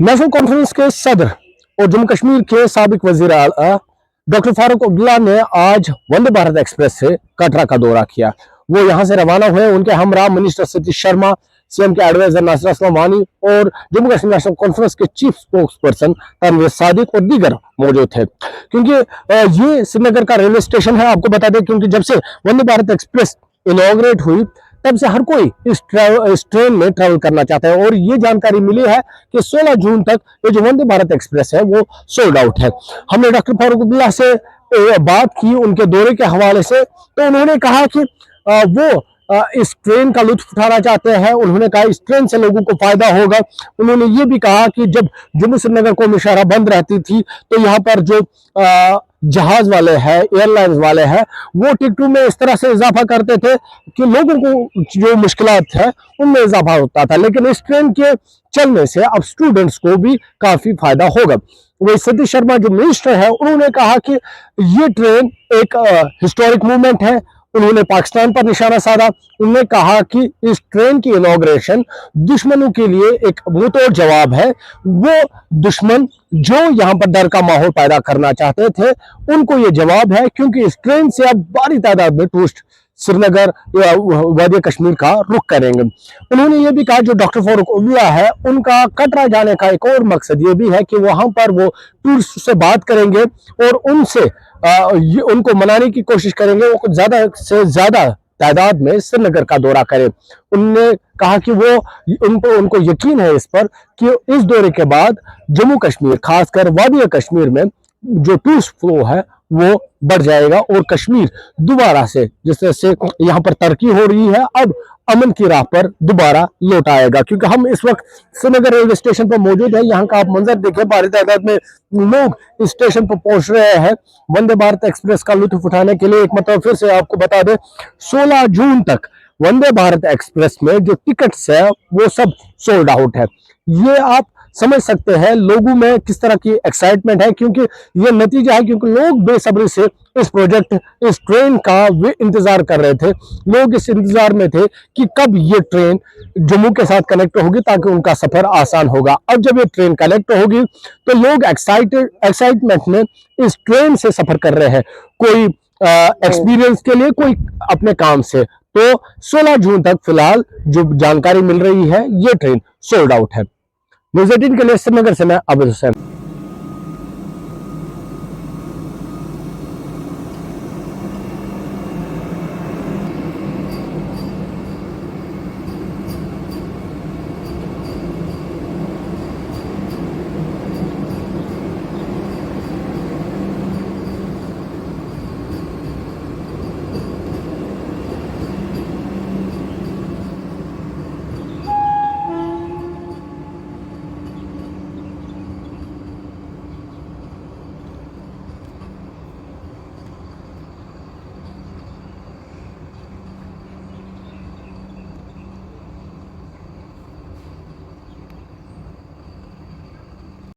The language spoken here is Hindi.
नेशनल कॉन्फ्रेंस के सदर और जम्मू कश्मीर के साबिक वजीर आला डॉक्टर फारूक अब्दुल्ला ने आज वंदे भारत एक्सप्रेस से कटरा का दौरा किया। वो यहां से रवाना हुए। उनके हमरा मिनिस्टर सतीश शर्मा, सीएम के एडवाइजर नासिर असलम वानी और जम्मू कश्मीर नेशनल कॉन्फ्रेंस के chief spokesperson Tanveer Sadiq और दीगर मौजूद थे। क्योंकि ये श्रीनगर का रेलवे स्टेशन है, आपको बता दें, क्योंकि जब से वंदे भारत एक्सप्रेस इनॉग्रेट हुई तब से हर कोई इस ट्रेन में ट्रैवल करना चाहता है। और ये जानकारी मिली है कि 16 जून तक ये जो वंदे भारत एक्सप्रेस है वो सोल्ड आउट है। हमने डॉक्टर फारूक अब्दुल्ला से बात की उनके दौरे के हवाले से, तो उन्होंने कहा कि वो इस ट्रेन का लुत्फ उठाना चाहते हैं। उन्होंने कहा इस ट्रेन से लोगों को फायदा होगा। उन्होंने ये भी कहा कि जब जम्मू श्रीनगर कौमी शाहराह बंद रहती थी तो यहाँ पर जो जहाज वाले हैं, एयरलाइंस वाले हैं, वो टिकटों में इस तरह से इजाफा करते थे कि लोगों को जो मुश्किलात है उनमें इजाफा होता था। लेकिन इस ट्रेन के चलने से अब स्टूडेंट्स को भी काफी फायदा होगा। वही सतीश शर्मा जो मिनिस्टर है, उन्होंने कहा कि ये ट्रेन एक हिस्टोरिक मूवमेंट है। उन्होंने पाकिस्तान पर निशाना साधा। उन्होंने कहा कि इस ट्रेन की इनॉग्रेशन दुश्मनों के लिए एक मुंहतोड़ जवाब है। वो दुश्मन जो यहाँ पर डर का माहौल पैदा करना चाहते थे, उनको ये जवाब है, क्योंकि इस ट्रेन से अब बड़ी तादाद में टूरिस्ट श्रीनगर या वादी कश्मीर का रुख करेंगे। उन्होंने ये भी कहा जो डॉक्टर फारूक अब्दुल्ला है, उनका कटरा जाने का एक और मकसद ये भी है कि वहां पर वो टूरिस्ट से बात करेंगे और उनसे उनको मनाने की कोशिश करेंगे वो ज्यादा से ज्यादा तादाद में श्रीनगर का दौरा करें। उन्होंने कहा कि वो उनको यकीन है इस पर कि इस दौरे के बाद जम्मू कश्मीर, खासकर वादी कश्मीर में जो टूरिस्ट फ्लो है वो बढ़ जाएगा और कश्मीर दोबारा से, जिस तरह से यहाँ पर तरक्की हो रही है, अब अमन की राह पर दोबारा लौट आएगा। क्योंकि हम इस वक्त श्रीनगर रेलवे स्टेशन पर मौजूद है। यहाँ का आप मंजर देखें, भारी तादाद में लोग इस स्टेशन पर पहुंच रहे हैं वंदे भारत एक्सप्रेस का लुत्फ उठाने के लिए। एक मतलब फिर से आपको बता दें, 16 जून तक वंदे भारत एक्सप्रेस में जो टिकट्स है वो सब सोल्ड आउट है। ये आप समझ सकते हैं लोगों में किस तरह की एक्साइटमेंट है, क्योंकि ये नतीजा है, क्योंकि लोग बेसब्री से इस प्रोजेक्ट, इस ट्रेन का वे इंतजार कर रहे थे। लोग इस इंतजार में थे कि कब ये ट्रेन जम्मू के साथ कनेक्ट होगी ताकि उनका सफर आसान होगा। अब जब ये ट्रेन कनेक्ट होगी तो लोग एक्साइटमेंट में इस ट्रेन से सफर कर रहे हैं, कोई एक्सपीरियंस के लिए, कोई अपने काम से। तो 16 जून तक फिलहाल जो जानकारी मिल रही है, ये ट्रेन सोल्ड आउट है। न्यूज़ 18 के लिए श्रीनगर से मैं आबिद हुसैन।